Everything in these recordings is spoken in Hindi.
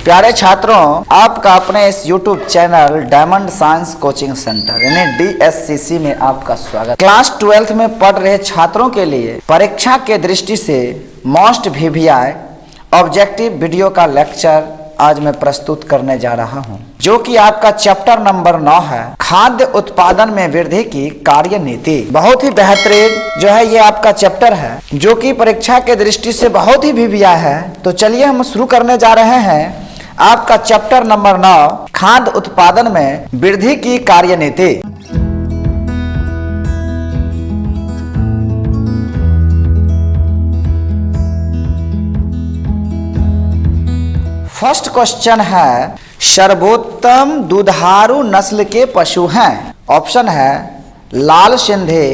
प्यारे छात्रों, आपका अपने इस YouTube channel diamond science coaching centre यानी DSCC में आपका स्वागत। क्लास 12th में पढ़ रहे छात्रों के लिए परीक्षा के दृष्टि से मोस्ट VVI ऑब्जेक्टिव वीडियो का लेक्चर आज मैं प्रस्तुत करने जा रहा हूं, जो कि आपका चैप्टर नंबर 9 है, खाद्य उत्पादन में वृद्धि की कार्य नीति। बहुत ही बेहतरीन जो है ये आपका चैप्टर है, जो कि परीक्षा के दृष्टि से बहुत ही VVI है। तो चलिए हम शुरू करने जा रहे हैं आपका चैप्टर नंबर 9, खाद्य उत्पादन में वृद्धि की कार्य नीति। फर्स्ट क्वेश्चन है, सर्वोत्तम दुधारू नस्ल के पशु हैं। ऑप्शन है लाल सिंधी,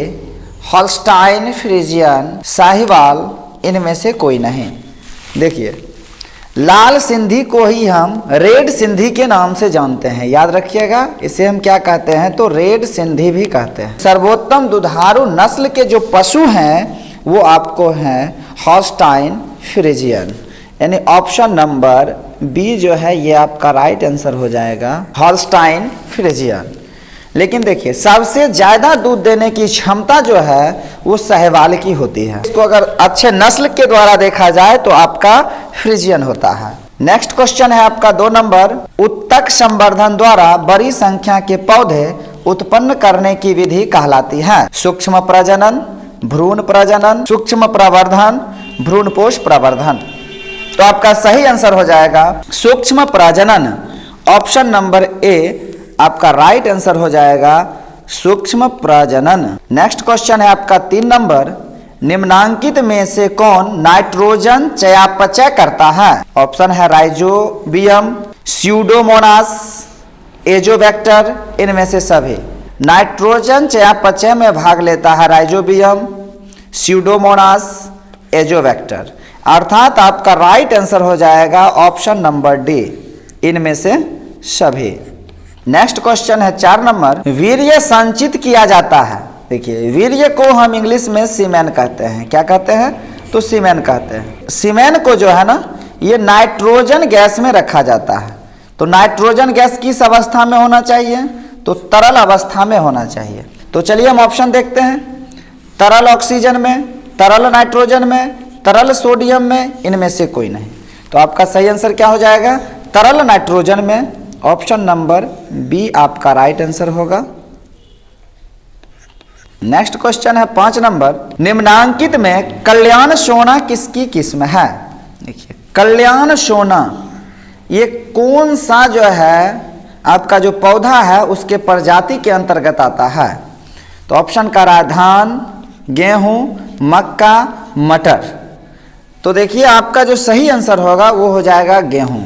होल्स्टाइन फ्रीजियन, साहिवाल, इनमें से कोई नहीं। देखिए, लाल सिंधी को ही हम रेड सिंधी के नाम से जानते हैं, याद रखिएगा। इसे हम क्या कहते हैं, तो रेड सिंधी भी कहते हैं। सर्वोत्तम दुधारू नस्ल के जो पशु हैं वो आपको हैं होल्स्टाइन फ्रीजियन, यानी ऑप्शन नंबर बी जो है ये आपका राइट आंसर हो जाएगा, होल्स्टाइन फ्रीजियन। लेकिन देखिए, सबसे ज्यादा दूध देने की क्षमता जो है वो साहिवाल की होती है। इसको अगर अच्छे नस्ल के द्वारा देखा जाए तो आपका फ्रीजियन होता है। नेक्स्ट क्वेश्चन है आपका 2 नंबर, उत्तक संवर्धन द्वारा बड़ी संख्या के पौधे उत्पन्न करने की विधि कहलाती है। सूक्ष्म प्रजनन, भ्रूण प्रजनन, सूक्ष्म प्रवर्धन, भ्रूणपोष प्रवर्धन। तो आपका सही आंसर हो जाएगा सूक्ष्म प्रजनन। ऑप्शन नंबर ए आपका राइट आंसर हो जाएगा, सूक्ष्म प्रजनन। नेक्स्ट क्वेश्चन है आपका 3 नंबर, निम्नांकित में से कौन नाइट्रोजन चयापचय करता है। ऑप्शन है राइजोबियम, स्यूडोमोनास, एजोबैक्टर, इनमें से सभी। नाइट्रोजन चयापचय में भाग लेता है राइजोबियम, स्यूडोमोनास, एजोबैक्टर। अर्थात आपका राइट आंसर हो जाएगा ऑप्शन नंबर डी, इनमें से सभी। नेक्स्ट क्वेश्चन है 4 नंबर, वीर्य संचित किया जाता है। देखिए, वीर्य को हम इंग्लिश में सीमेन कहते हैं। क्या कहते हैं, तो सीमेन कहते हैं। सीमेन को जो है ना, ये नाइट्रोजन गैस में रखा जाता है। तो नाइट्रोजन गैस किस अवस्था में होना चाहिए, तो तरल अवस्था में होना चाहिए। तो चलिए हम ऑप्शन देखते हैं, तरल ऑक्सीजन में, तरल नाइट्रोजन में, तरल सोडियम में, इनमें से कोई नहीं। तो आपका सही आंसर क्या हो जाएगा, तरल नाइट्रोजन में। ऑप्शन नंबर बी आपका राइट आंसर होगा। नेक्स्ट क्वेश्चन है 5 नंबर, निम्नांकित में कल्याण सोना किसकी किस्म है। देखिए, कल्याण सोना ये कौन सा जो है आपका जो पौधा है उसके प्रजाति के अंतर्गत आता है। तो ऑप्शन का रहा धान, गेहूं, मक्का, मटर। तो देखिए, आपका जो सही आंसर होगा वो हो जाएगा गेहूं।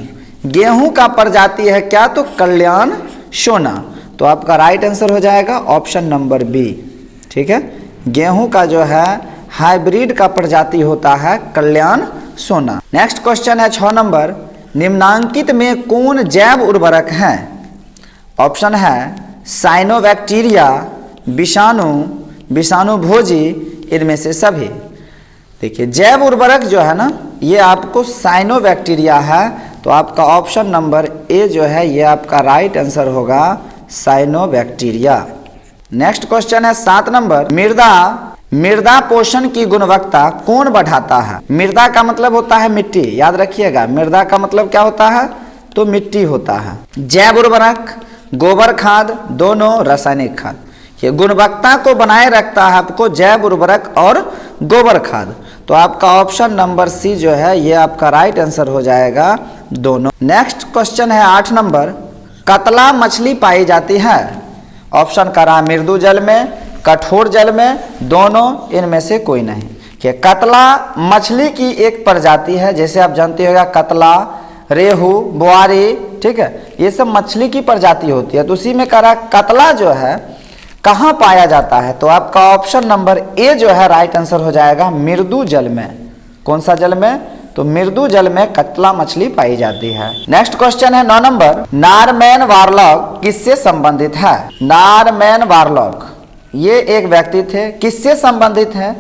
गेहूं का प्रजाति है क्या, तो कल्याण सोना। तो आपका राइट आंसर हो जाएगा ऑप्शन नंबर बी। ठीक है, गेहूं का जो है हाइब्रिड का प्रजाति होता है कल्याण सोना। नेक्स्ट क्वेश्चन है 6 नंबर, निम्नांकित में कौन जैव उर्वरक है। ऑप्शन है साइनोबैक्टीरिया, विषाणु, विषाणुभोजी, इनमें से सभी। देखिए, जैव उर्वरक जो है ना ये आपको साइनोबैक्टीरिया है। तो आपका ऑप्शन नंबर ए जो है ये आपका राइट आंसर होगा, साइनोबैक्टीरिया। नेक्स्ट क्वेश्चन है 7 नंबर, मृदा पोषण की गुणवत्ता कौन बढ़ाता है। मृदा का मतलब होता है मिट्टी, याद रखिएगा। मृदा का मतलब क्या होता है, तो मिट्टी होता है। जैव उर्वरक, गोबर खाद, दोनों रासायनिक खाद। ये गुणवत्ता को बनाए रखता है आपको जैव उर्वरक और गोबर खाद। तो आपका ऑप्शन नंबर सी जो है ये आपका राइट आंसर हो जाएगा, दोनों। नेक्स्ट क्वेश्चन है 8 नंबर, कतला मछली पाई जाती है। ऑप्शन का रहा मृदु जल में, कठोर जल में, दोनों, इनमें से कोई नहीं। कि कतला मछली की एक प्रजाति है, जैसे आप जानते होगा कतला, रेहू, बुआरी, ठीक है, ये सब मछली की प्रजाति होती है। तो उसी में कह रहा कतला जो है कहाँ पाया जाता है। तो आपका ऑप्शन नंबर ए जो है राइट आंसर हो जाएगा, मृदु जल में। कौन सा जल में, तो मृदु जल में कतला मछली पाई जाती है। नेक्स्ट क्वेश्चन है 9 नंबर, नारमैन वारलॉग किससे संबंधित है। नारमैन वारलॉग ये एक व्यक्ति थे, किससे संबंधित है,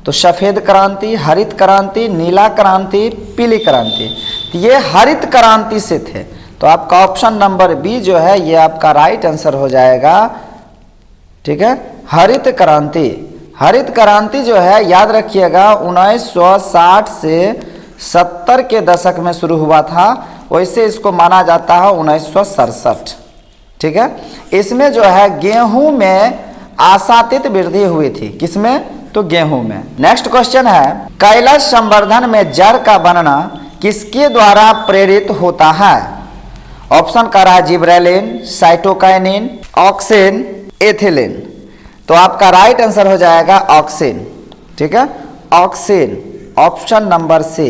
तो सफ़ेद क्रांति, हरित क्रांति, नीला क्रांति, पीली क्रांति, तो ये हरित क्रांति से थे। तो आपका ऑप्शन नंबर बी जो है ये आपका राइट आंसर हो जाएगा। ठीक है, हरित क्रांति। हरित क्रांति जो है याद रखिएगा 1960 से 70 के दशक में शुरू हुआ था, वैसे इसको माना जाता है 1967। ठीक है, इसमें जो है गेहूं में आशातीत वृद्धि हुई थी। किसमें? तो गेहूं में। नेक्स्ट क्वेश्चन है कैलाश संवर्धन में जड़ का बनना किसके द्वारा प्रेरित होता है? ऑप्शन का रहा जिब्रेलिन, साइटोकाइनिन, ऑक्सिन, एथिलीन। तो आपका राइट आंसर हो जाएगा ऑक्सिन। ठीक है, auxin, option number C.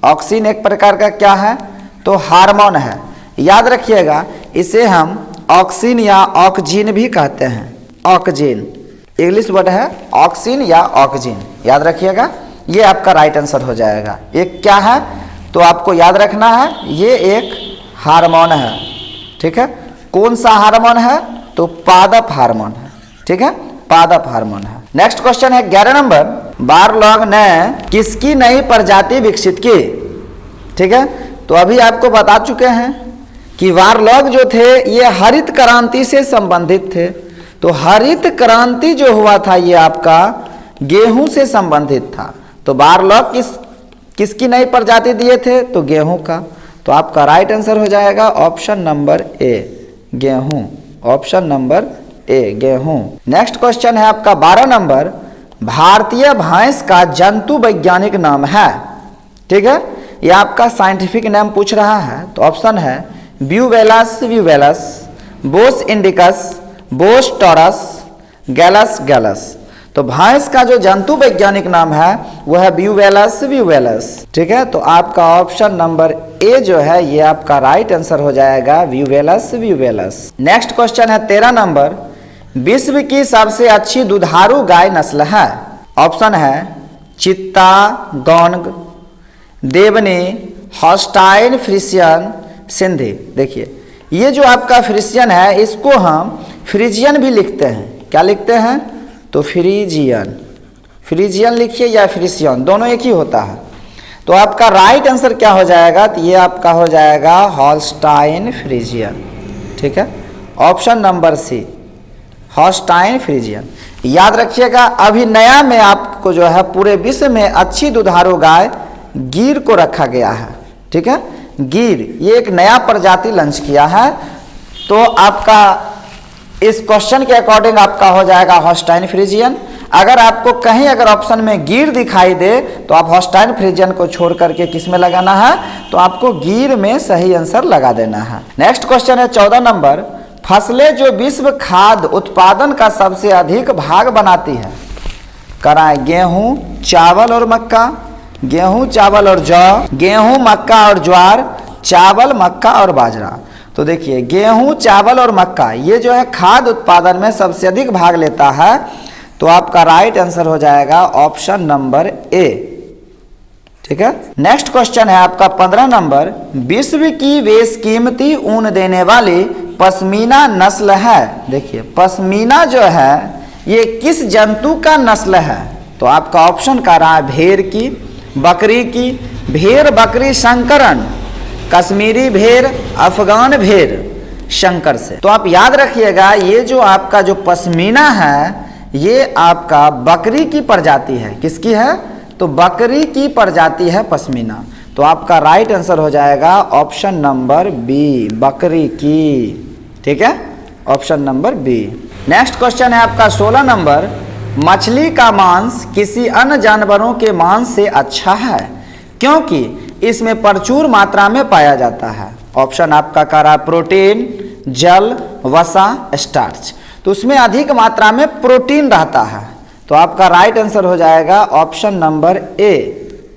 Auxin एक प्रकार का क्या है? तो हार्मोन है। याद रखिएगा इसे हम ऑक्सिन या ऑक्जिन भी कहते हैं। ऑक्जिन इंग्लिश वर्ड है, ऑक्सिन या ऑक्जिन, याद रखिएगा। ये आपका राइट आंसर हो जाएगा। ये क्या है? तो आपको याद रखना है ये एक हार्मोन है। ठीक है, कौन सा हार्मोन है? तो पादप हार्मोन है। ठीक है, पादप हार्मोन है। नेक्स्ट क्वेश्चन है 11 नंबर, बारलॉग ने किसकी नई प्रजाति विकसित की? ठीक है, तो अभी आपको बता चुके हैं कि बारलॉग जो थे ये हरित क्रांति से संबंधित थे। तो हरित क्रांति जो हुआ था ये आपका गेहूं से संबंधित था। तो बारलॉग किसकी नई प्रजाति दिए थे? तो गेहूं का। तो आपका राइट आंसर हो जाएगा ऑप्शन नंबर ए, गेहूं। ऑप्शन नंबर ए, गेहूं। नेक्स्ट क्वेश्चन है आपका 12 नंबर, भारतीय भैंस का जंतु वैज्ञानिक नाम है। ठीक है, ये आपका साइंटिफिक नाम पूछ रहा है। तो ऑप्शन है ब्यूवेलस व्यूवेलस, बोस इंडिकस, बोस टॉरस, गैलस गैलस। तो भैंस का जो जंतु वैज्ञानिक नाम है वह है ब्यूवेलस व्यूवेलस। ठीक है, तो आपका ऑप्शन नंबर ए जो है ये आपका राइट आंसर हो जाएगा, ब्यूवेलस व्यूवेलस। नेक्स्ट क्वेश्चन है 13 नंबर, विश्व की सबसे अच्छी दुधारू गाय नस्ल है। ऑप्शन है चित्ता, गौंड, देवनी, हॉस्टाइन फ्रिशियन, सिंधी। देखिए ये जो आपका फ्रिशियन है इसको हम फ्रीजियन भी लिखते हैं। क्या लिखते हैं? तो फ्रीजियन। फ्रीजियन लिखिए या फ्रिशियन, दोनों एक ही होता है। तो आपका राइट आंसर क्या हो जाएगा? तो ये आपका हो जाएगा हॉल्स्टाइन फ्रीजियन। ठीक है, ऑप्शन नंबर सी, हॉल्स्टाइन फ्रीजियन। याद रखिएगा अभी नया में आपको जो है पूरे विश्व में अच्छी दुधारू गाय गिर को रखा गया है। ठीक है, गिर ये एक नया प्रजाति लॉन्च किया है। तो आपका इस क्वेश्चन के अकॉर्डिंग आपका हो जाएगा हॉस्टाइन फ्रीजियन। अगर आपको कहीं अगर ऑप्शन में गिर दिखाई दे तो आप हॉस्टाइन फ्रीजियन को छोड़ करके किस में लगाना है? तो आपको गिर में सही आंसर लगा देना है। नेक्स्ट क्वेश्चन है 14 नंबर, फसलें जो विश्व खाद्य उत्पादन का सबसे अधिक भाग बनाती है। कराए गेहूं, चावल और मक्का, गेहूं, चावल और जौ, गेहूं, मक्का और ज्वार, चावल, मक्का और बाजरा। तो देखिए गेहूं, चावल और मक्का ये जो है खाद्य उत्पादन में सबसे अधिक भाग लेता है। तो आपका राइट आंसर हो जाएगा ऑप्शन नंबर ए। ठीक है, नेक्स्ट क्वेश्चन है आपका 15 नंबर, विश्व की बेशकीमती ऊन देने वाली पश्मीना नस्ल है। देखिए पश्मीना जो है ये किस जंतु का नस्ल है? तो आपका ऑप्शन का रहा है भेड़ की, बकरी की, भेड़ बकरी संकरण, कश्मीरी भेड़, अफगान भेड़, शंकर से। तो आप याद रखिएगा ये जो आपका जो पश्मीना है ये आपका बकरी की प्रजाति है। किसकी है? तो बकरी की प्रजाति है पश्मीना। तो आपका राइट आंसर हो जाएगा ऑप्शन नंबर बी, बकरी की। ठीक है, option number B. Next question है आपका 16 नंबर, मछली का मांस किसी अन्य जानवरों के मांस से अच्छा है क्योंकि इसमें प्रचुर मात्रा में पाया जाता है। ऑप्शन आपका करा प्रोटीन, जल, वसा, स्टार्च। तो उसमें अधिक मात्रा में प्रोटीन रहता है। तो आपका राइट आंसर हो जाएगा option number A,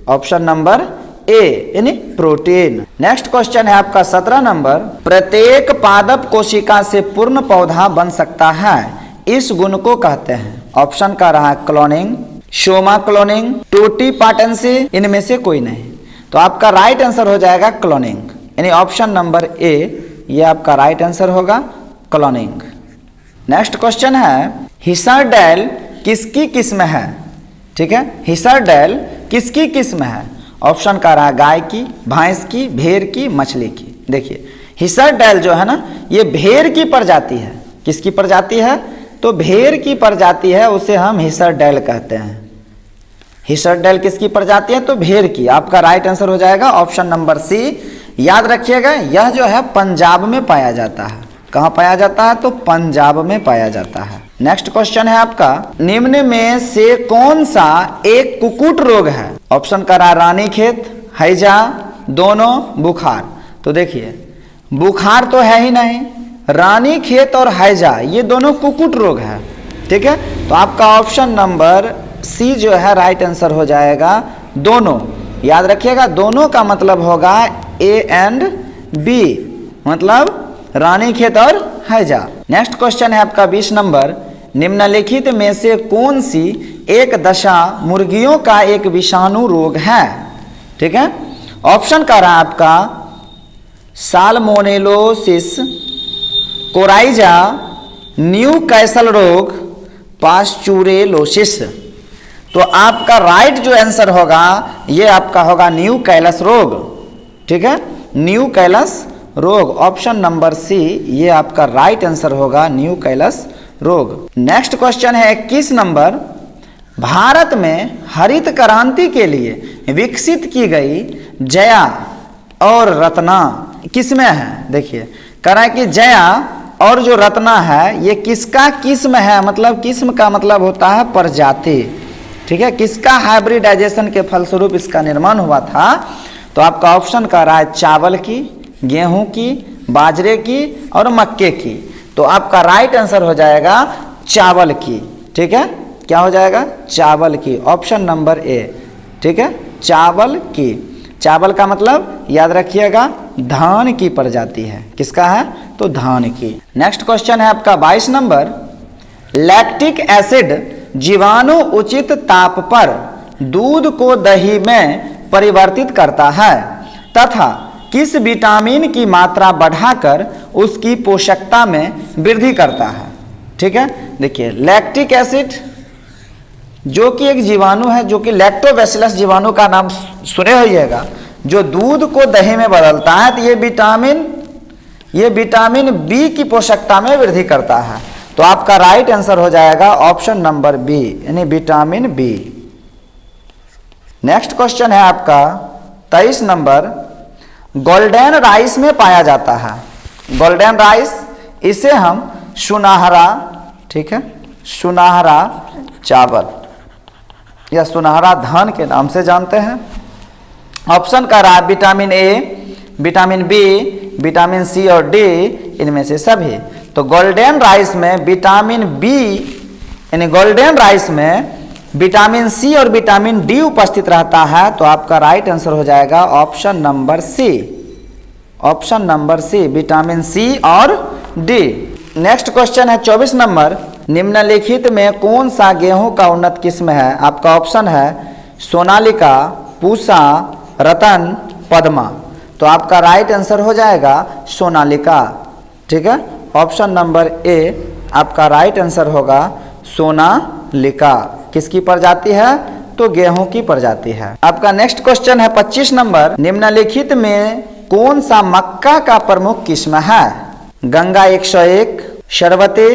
option number A यानी प्रोटीन। नेक्स्ट क्वेश्चन है आपका 17 नंबर, प्रत्येक पादप कोशिका से पूर्ण पौधा बन सकता है, इस गुण को कहते हैं। ऑप्शन का रहा क्लोनिंग, सोमा क्लोनिंग, टोटी पाटेंसी, इनमें से कोई नहीं। तो आपका राइट आंसर हो जाएगा क्लोनिंग यानी ऑप्शन नंबर ए, ये आपका राइट आंसर होगा क्लोनिंग। नेक्स्ट क्वेश्चन है हिसरडेल किसकी किस्म है? ठीक है। हिसरडैल किसकी किस्म है? ऑप्शन का रहा गाय की, भैंस की, भेड़ की, मछली की। देखिए हिसरडैल जो है ना ये भेड़ की प्रजाति है। किसकी प्रजाति है? तो भेड़ की प्रजाति है, उसे हम हिसरडैल कहते हैं। हिसरडैल किसकी प्रजाति है? तो भेड़ की। आपका राइट आंसर हो जाएगा ऑप्शन नंबर सी। याद रखिएगा यह जो है पंजाब में पाया जाता है। कहाँ पाया जाता है? तो पंजाब में पाया जाता है। नेक्स्ट क्वेश्चन है आपका, निम्न में से कौन सा एक कुकुट रोग है? ऑप्शन का रहा रानीखेत, हैजा, दोनों, बुखार। तो देखिए बुखार तो है ही नहीं, रानीखेत और हैजा ये दोनों कुकुट रोग है। ठीक है, तो आपका ऑप्शन नंबर सी जो है राइट आंसर हो जाएगा दोनों। याद रखिएगा दोनों का मतलब होगा ए एंड बी, मतलब रानीखेत और हैजा। नेक्स्ट क्वेश्चन है आपका 20 नंबर, निम्नलिखित में से कौन सी एक दशा मुर्गियों का एक विषाणु रोग है? ठीक है, ऑप्शन का रहा आपका साल्मोनेलोसिस, कोराइजा, न्यू कैसल रोग, पास्चुरेलोसिस। तो आपका राइट जो आंसर होगा ये आपका होगा न्यू कैलस रोग। ठीक है, न्यू कैलस रोग, ऑप्शन नंबर सी ये आपका राइट आंसर होगा न्यू कैलस रोग। नेक्स्ट क्वेश्चन है 21 नंबर, भारत में हरित क्रांति के लिए विकसित की गई जया और रत्ना किसमें है? देखिए कह रहा है कि जया और जो रत्ना है ये किसका किस्म है? मतलब किस्म का मतलब होता है प्रजाति। ठीक है, किसका हाइब्रिडाइजेशन के फलस्वरूप इसका निर्माण हुआ था? तो आपका ऑप्शन का रहा है चावल की, गेहूं की, बाजरे की और मक्के की। तो आपका राइट आंसर हो जाएगा चावल की। ठीक है, क्या हो जाएगा? चावल की, ऑप्शन नंबर ए। ठीक है, चावल की। चावल का मतलब याद रखिएगा धान की प्रजाति है। किसका है? तो धान की। नेक्स्ट क्वेश्चन है आपका 22 नंबर, लैक्टिक एसिड जीवाणु उचित ताप पर दूध को दही में परिवर्तित करता है तथा किस विटामिन की मात्रा बढ़ाकर उसकी पोषकता में वृद्धि करता है? ठीक है, देखिए लैक्टिक एसिड जो कि एक जीवाणु है, जो कि लैक्टोबैसिलस जीवाणु का नाम सुने होइएगा, जो दूध को दही में बदलता है, तो ये विटामिन बी की पोषकता में वृद्धि करता है। तो आपका राइट आंसर हो जाएगा ऑप्शन नंबर बी, यानी विटामिन बी। नेक्स्ट क्वेश्चन है आपका 23 नंबर, गोल्डन राइस में पाया जाता है। गोल्डन राइस इसे हम सुनहरा, ठीक है, सुनहरा चावल या सुनहरा धान के नाम से जानते हैं। ऑप्शन का रहा vitamin A, vitamin B, vitamin C और डी, इनमें से सभी। तो गोल्डन राइस में विटामिन बी यानी गोल्डन राइस में विटामिन सी और विटामिन डी उपस्थित रहता है। तो आपका राइट आंसर हो जाएगा option number C, option number C, vitamin C और डी। नेक्स्ट क्वेश्चन है 24 नंबर, निम्नलिखित में कौन सा गेहूं का उन्नत किस्म है? आपका ऑप्शन है सोनालिका, पूसा, रतन, पद्मा। तो आपका राइट आंसर हो जाएगा सोनालिका। ठीक है, ऑप्शन नंबर ए आपका राइट आंसर होगा सोनालिका। किसकी प्रजाति है? तो गेहूं की प्रजाति है। आपका नेक्स्ट क्वेश्चन है 25 नंबर, निम्नलिखित में कौन सा मक्का का प्रमुख किस्म है? गंगा 101, शर्बती,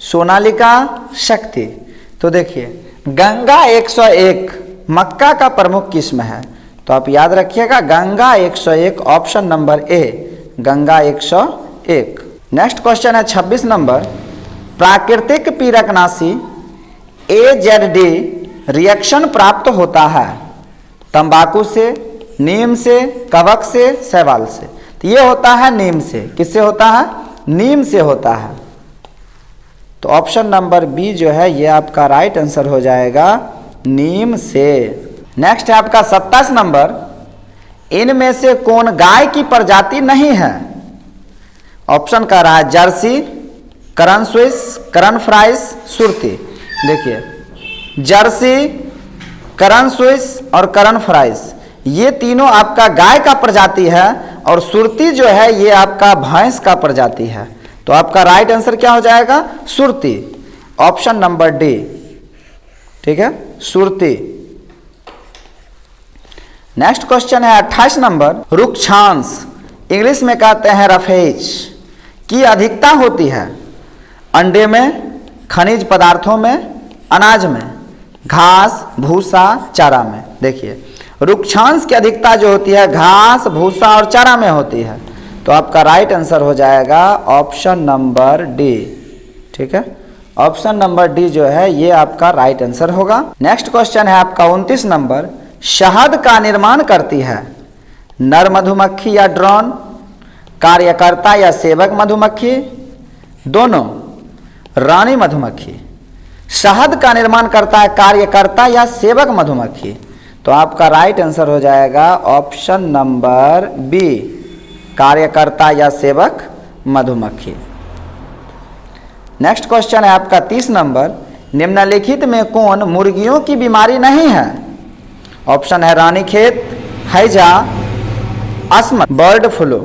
सोनालिका, शक्ति। तो देखिए गंगा 101 मक्का का प्रमुख किस्म है। तो आप याद रखिएगा Ganga 101, option number A, Ganga 101। Next question है 26 नंबर, प्राकृतिक पीरकनाशी AZD रिएक्शन प्राप्त होता है तंबाकू से, नीम से, कवक से, शैवाल से। तो ये होता है नीम से। किससे होता है? नीम से होता है। तो ऑप्शन नंबर बी जो है ये आपका राइट आंसर हो जाएगा नीम से। नेक्स्ट है आपका 27 नंबर, इनमें से कौन गाय की प्रजाति नहीं है? ऑप्शन का रहा है जर्सी, करन स्विस, करन फ्राइस, सुरती। देखिए जर्सी, करन स्विस और करन फ्राइस ये तीनों आपका गाय का प्रजाति है और सुरती जो है ये आपका भैंस का प्रजाति है। तो आपका राइट आंसर क्या हो जाएगा? Surti, option number D. ठीक है, सुरती। नेक्स्ट क्वेश्चन है 28 नंबर, रुक्षांश इंग्लिश में कहते हैं रफेज की अधिकता होती है अंडे में, खनिज पदार्थों में, अनाज में, घास, भूसा, चारा में। देखिए रुक्षांश की अधिकता जो होती है घास, भूसा और चारा में होती है, तो आपका राइट आंसर हो जाएगा ऑप्शन नंबर डी। ठीक है, ऑप्शन नंबर डी जो है ये आपका राइट आंसर होगा। नेक्स्ट क्वेश्चन है आपका 29 नंबर, शहद का निर्माण करती है नर मधुमक्खी या ड्रोन, कार्यकर्ता या सेवक मधुमक्खी, दोनों, रानी मधुमक्खी। शहद का निर्माण करता है कार्यकर्ता या सेवक मधुमक्खी, तो आपका राइट आंसर हो जाएगा ऑप्शन नंबर बी, कार्यकर्ता या सेवक मधुमक्खी। नेक्स्ट क्वेश्चन है आपका 30 नंबर, निम्नलिखित में कौन मुर्गियों की बीमारी नहीं है? ऑप्शन है रानीखेत, हैजा, अस्मत, बर्ड फ्लू।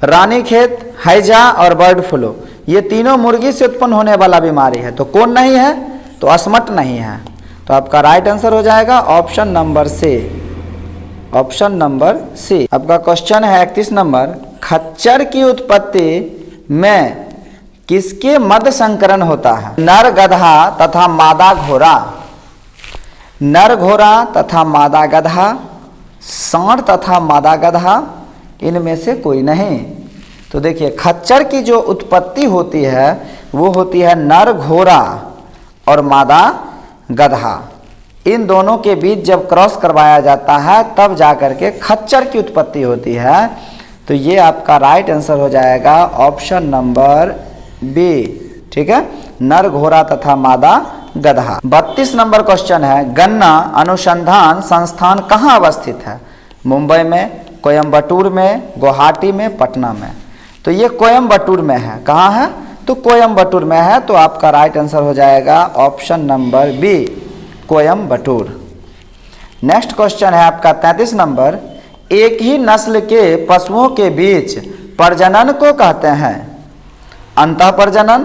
रानीखेत, हैजा और बर्ड फ्लू ये तीनों मुर्गी से उत्पन्न होने वाला बीमारी है, तो कौन नहीं है? तो अस्मत नहीं है, तो आपका राइट आंसर हो जाएगा option number C, option number C. आपका क्वेश्चन है 31 नंबर, खच्चर की उत्पत्ति में किसके मध्य संकरण होता है? नर गधा तथा मादा घोड़ा, नर घोड़ा तथा मादा गधा, सांड तथा मादा गधा, इनमें से कोई नहीं। तो देखिए खच्चर की जो उत्पत्ति होती है वो होती है नर घोड़ा और मादा गधा, इन दोनों के बीच जब क्रॉस करवाया जाता है तब जाकर के खच्चर की उत्पत्ति होती है, तो ये आपका राइट आंसर हो जाएगा ऑप्शन नंबर बी। ठीक है, नर घोड़ा तथा मादा गधा। 32 नंबर क्वेश्चन है, गन्ना अनुसंधान संस्थान कहाँ अवस्थित है? मुंबई में, कोयम्बटूर में, गुवाहाटी में, पटना में। तो ये कोयम्बटूर में है। कहाँ है? तो कोयम्बटूर में है, तो आपका राइट आंसर हो जाएगा option number B, Coimbatore. Next question है आपका 33 नंबर, एक ही नस्ल के पशुओं के बीच प्रजनन को कहते हैं अंतः प्रजनन,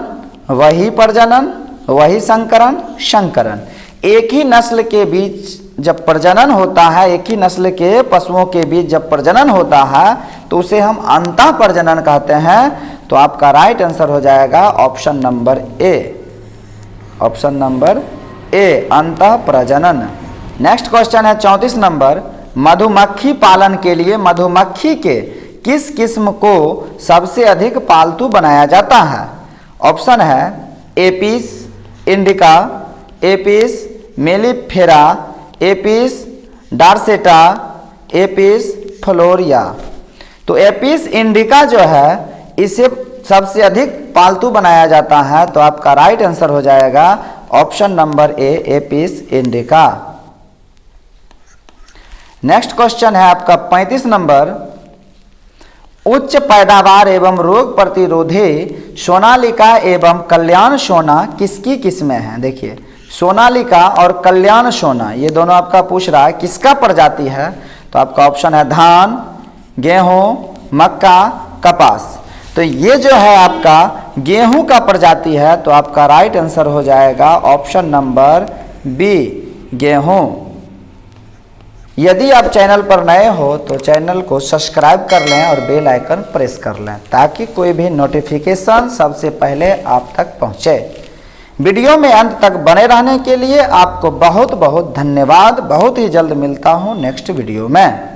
वही प्रजनन, वही संकरण, संकरण। एक ही नस्ल के बीच जब प्रजनन होता है, एक ही नस्ल के पशुओं के बीच जब प्रजनन होता है तो उसे हम अंतः प्रजनन कहते हैं, तो आपका राइट आंसर हो जाएगा option number A, option number A, अंतः प्रजनन। नेक्स्ट क्वेश्चन है 34 नंबर, मधुमक्खी पालन के लिए मधुमक्खी के किस किस्म को सबसे अधिक पालतू बनाया जाता है? ऑप्शन है Apis indica, Apis mellifera, Apis dorsata, Apis florea. तो एपिस इंडिका जो है इसे सबसे अधिक पालतू बनाया जाता है, तो आपका राइट आंसर हो जाएगा option number A, Apis indica. Next question है आपका 35 नंबर, उच्च पैदावार एवं रोग प्रतिरोधी सोनालिका एवं कल्याण सोना किसकी किस्में हैं? देखिए सोनालिका और कल्याण सोना ये दोनों आपका पूछ रहा है किसका प्रजाति है, तो आपका ऑप्शन है धान, गेहूं, मक्का, कपास। तो ये जो है आपका गेहूं का प्रजाति है, तो आपका राइट आंसर हो जाएगा ऑप्शन नंबर बी, गेहूं। यदि आप चैनल पर नए हो तो चैनल को सब्सक्राइब कर लें और बेल आइकन प्रेस कर लें ताकि कोई भी नोटिफिकेशन सबसे पहले आप तक पहुंचे। वीडियो में अंत तक बने रहने के लिए आपको बहुत बहुत धन्यवाद। बहुत ही जल्द मिलता हूं नेक्स्ट वीडियो में।